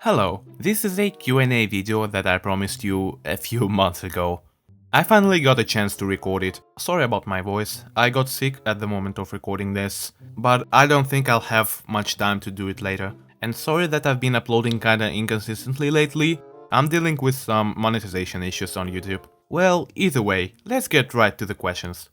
Hello, this is a Q&A video that I promised you a few months ago. I finally got a chance to record it. Sorry about my voice, I got sick at the moment of recording this, but I don't think I'll have much time to do it later. And sorry that I've been uploading kinda inconsistently lately, I'm dealing with some monetization issues on YouTube. Well, either way, let's get right to the questions.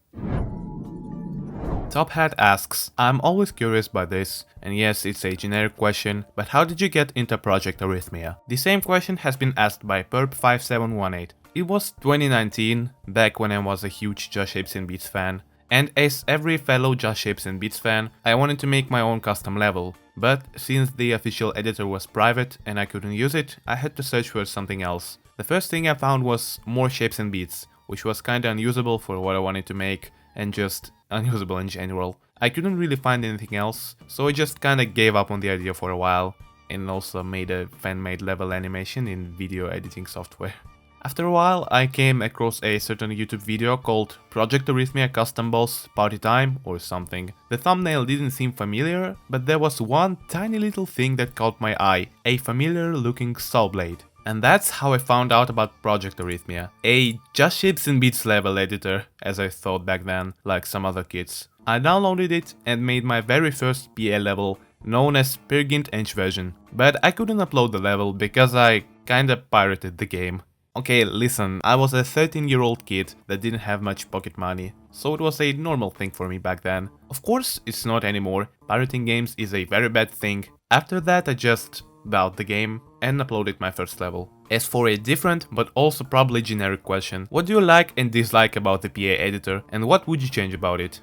Top Hat asks, I'm always curious by this, and yes, it's a generic question, but how did you get into Project Arrhythmia? The same question has been asked by Perp5718. It was 2019, back when I was a huge Just Shapes and Beats fan, and as every fellow Just Shapes and Beats fan, I wanted to make my own custom level, but since the official editor was private and I couldn't use it, I had to search for something else. The first thing I found was more Shapes and Beats, which was kinda unusable for what I wanted to make, and just unusable in general. I couldn't really find anything else, so I just kinda gave up on the idea for a while, and also made a fan-made level animation in video editing software. After a while, I came across a certain YouTube video called Project Arrhythmia Custom Boss Party Time or something. The thumbnail didn't seem familiar, but there was one tiny little thing that caught my eye, a familiar looking saw blade. And that's how I found out about Project Arrhythmia, a Just Shapes and Beats level editor, as I thought back then, like some other kids. I downloaded it and made my very first PA level, known as Pergint Ench version, but I couldn't upload the level because I kinda pirated the game. Okay, listen, I was a 13-year-old kid that didn't have much pocket money, so it was a normal thing for me back then. Of course, it's not anymore, pirating games is a very bad thing. After that I just bought the game and uploaded my first level. As for a different but also probably generic question, what do you like and dislike about the PA editor and what would you change about it?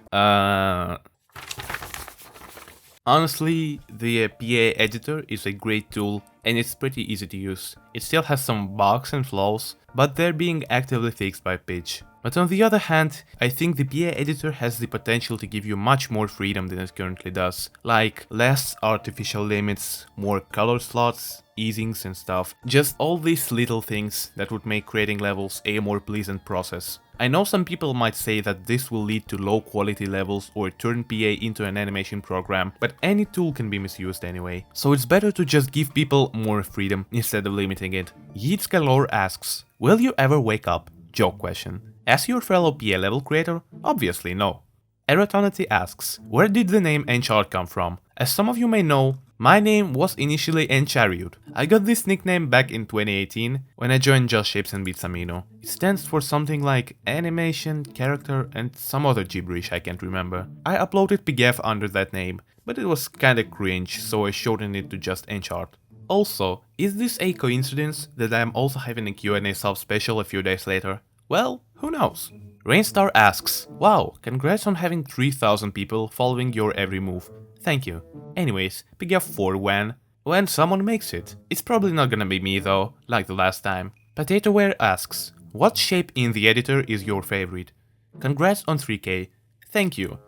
Honestly, the PA editor is a great tool and it's pretty easy to use. It still has some bugs and flaws, but they're being actively fixed by Pitch. But on the other hand, I think the PA editor has the potential to give you much more freedom than it currently does. Like less artificial limits, more color slots, easings and stuff. Just all these little things that would make creating levels a more pleasant process. I know some people might say that this will lead to low quality levels or turn PA into an animation program, but any tool can be misused anyway. So it's better to just give people more freedom instead of limiting it. Yeats Galore asks, will you ever wake up? Joke question. As your fellow PA level creator? Obviously no. Erotonity asks, where did the name enchart come from? As some of you may know, my name was initially enchariot. I got this nickname back in 2018 when I joined Just Shapes and Beats Amino. It stands for something like animation, character and some other gibberish I can't remember. I uploaded PGF under that name, but it was kinda cringe, so I shortened it to just enchart. Also, is this a coincidence that I am also having a Q&A sub special a few days later? Well, who knows? Rainstar asks, wow, congrats on having 3000 people following your every move. Thank you. Anyways, PGF4 when someone makes it. It's probably not gonna be me though, like the last time. Potatoware asks, what shape in the editor is your favorite? Congrats on 3k. Thank you.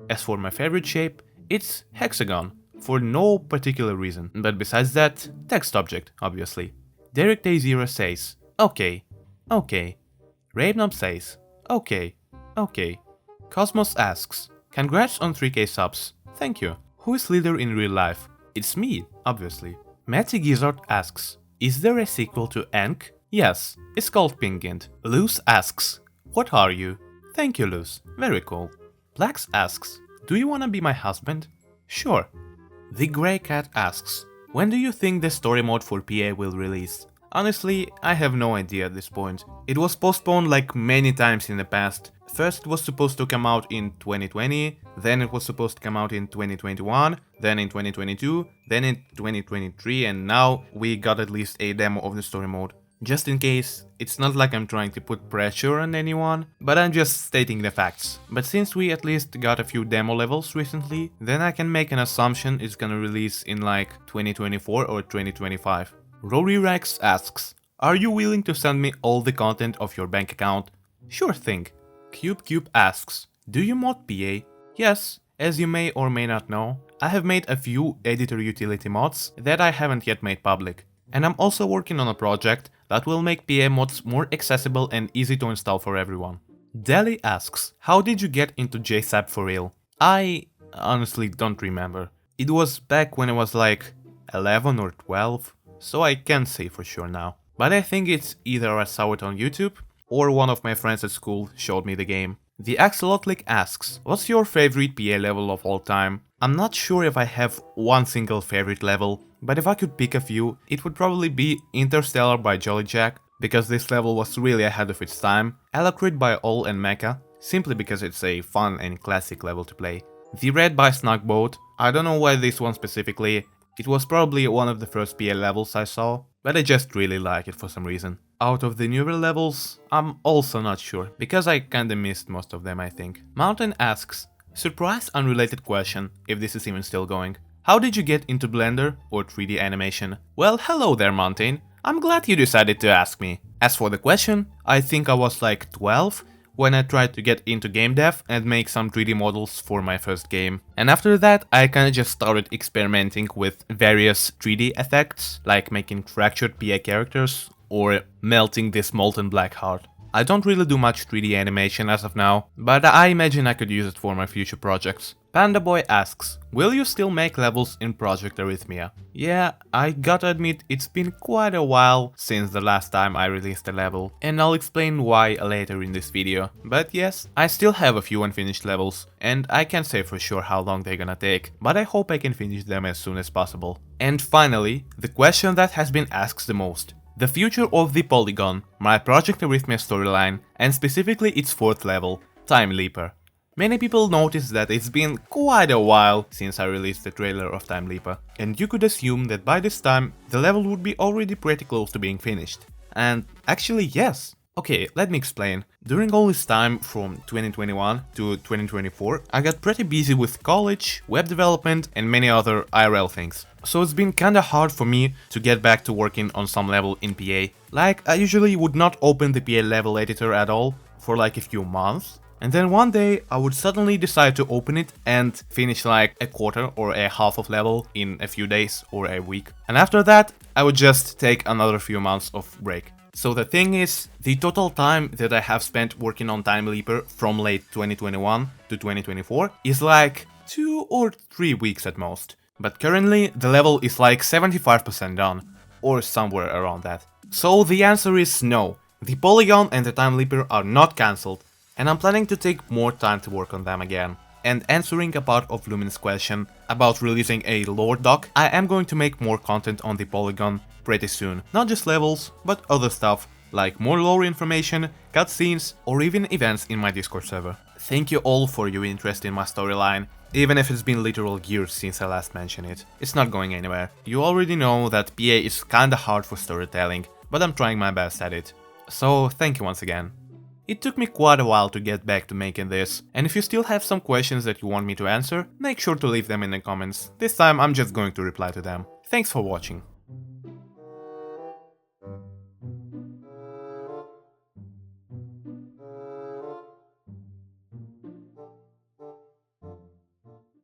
As for my favorite shape, it's hexagon, for no particular reason. But besides that, text object, obviously. Derek Day0 says, okay. Ravenop says, okay. Cosmos asks, congrats on 3k subs. Thank you. Who is leader in real life? It's me, obviously. Matty Gizzard asks, is there a sequel to Enk? Yes, it's called Pingint. Luz asks, what are you? Thank you, Luz. Very cool. Plax asks, do you wanna be my husband? Sure. The Grey Cat asks, when do you think the story mode for PA will release? Honestly, I have no idea at this point. It was postponed like many times in the past. First it was supposed to come out in 2020, then it was supposed to come out in 2021, then in 2022, then in 2023, and now we got at least a demo of the story mode. Just in case, it's not like I'm trying to put pressure on anyone, but I'm just stating the facts. But since we at least got a few demo levels recently, then I can make an assumption it's gonna release in like 2024 or 2025. Rory Rex asks, are you willing to send me all the content of your bank account? Sure thing. Cube asks, do you mod PA? Yes, as you may or may not know, I have made a few editor utility mods that I haven't yet made public. And I'm also working on a project that will make PA mods more accessible and easy to install for everyone. Deli asks, how did you get into JSAB for real? I honestly don't remember. It was back when I was like 11 or 12. so I can't say for sure now. But I think it's either I saw it on YouTube, or one of my friends at school showed me the game. The Axolotlic asks, what's your favorite PA level of all time? I'm not sure if I have one single favorite level, but if I could pick a few, it would probably be Interstellar by Jolly Jack, because this level was really ahead of its time, Alacrit by Ol and Mecha, simply because it's a fun and classic level to play. The Red by Snugboat, I don't know why this one specifically, it was probably one of the first PA levels I saw, but I just really like it for some reason. Out of the newer levels, I'm also not sure, because I kinda missed most of them I think. Mountain asks, surprise unrelated question, if this is even still going. How did you get into Blender or 3D animation? Well, hello there Mountain, I'm glad you decided to ask me. As for the question, I think I was like 12 when I tried to get into game dev and make some 3D models for my first game. And after that, I kinda just started experimenting with various 3D effects, like making fractured PA characters or melting this molten black heart. I don't really do much 3D animation as of now, but I imagine I could use it for my future projects. Panda Boy asks, will you still make levels in Project Arrhythmia? Yeah, I gotta admit it's been quite a while since the last time I released a level, and I'll explain why later in this video. But yes, I still have a few unfinished levels, and I can't say for sure how long they're gonna take, but I hope I can finish them as soon as possible. And finally, the question that has been asked the most. The future of the Polygon, my Project Arrhythmia storyline, and specifically its 4th level, Time Leaper. Many people noticed that it's been quite a while since I released the trailer of Time Leaper, and you could assume that by this time the level would be already pretty close to being finished. And actually yes. Okay, let me explain. During all this time from 2021 to 2024, I got pretty busy with college, web development and many other IRL things. So it's been kinda hard for me to get back to working on some level in PA. Like, I usually would not open the PA level editor at all for like a few months. And then one day I would suddenly decide to open it and finish like a quarter or a half of level in a few days or a week. And after that, I would just take another few months of break. So the thing is, the total time that I have spent working on Time Leaper from late 2021 to 2024 is like 2 or 3 weeks at most. But currently the level is like 75% done, or somewhere around that. So the answer is no, the Polygon and the Time Leaper are not cancelled, and I'm planning to take more time to work on them again. And answering a part of Lumin's question about releasing a lore doc, I am going to make more content on the Polygon pretty soon. Not just levels, but other stuff, like more lore information, cutscenes, or even events in my Discord server. Thank you all for your interest in my storyline, even if it's been literal years since I last mentioned it. It's not going anywhere. You already know that PA is kinda hard for storytelling, but I'm trying my best at it. So thank you once again. It took me quite a while to get back to making this, and if you still have some questions that you want me to answer, make sure to leave them in the comments. This time I'm just going to reply to them. Thanks for watching.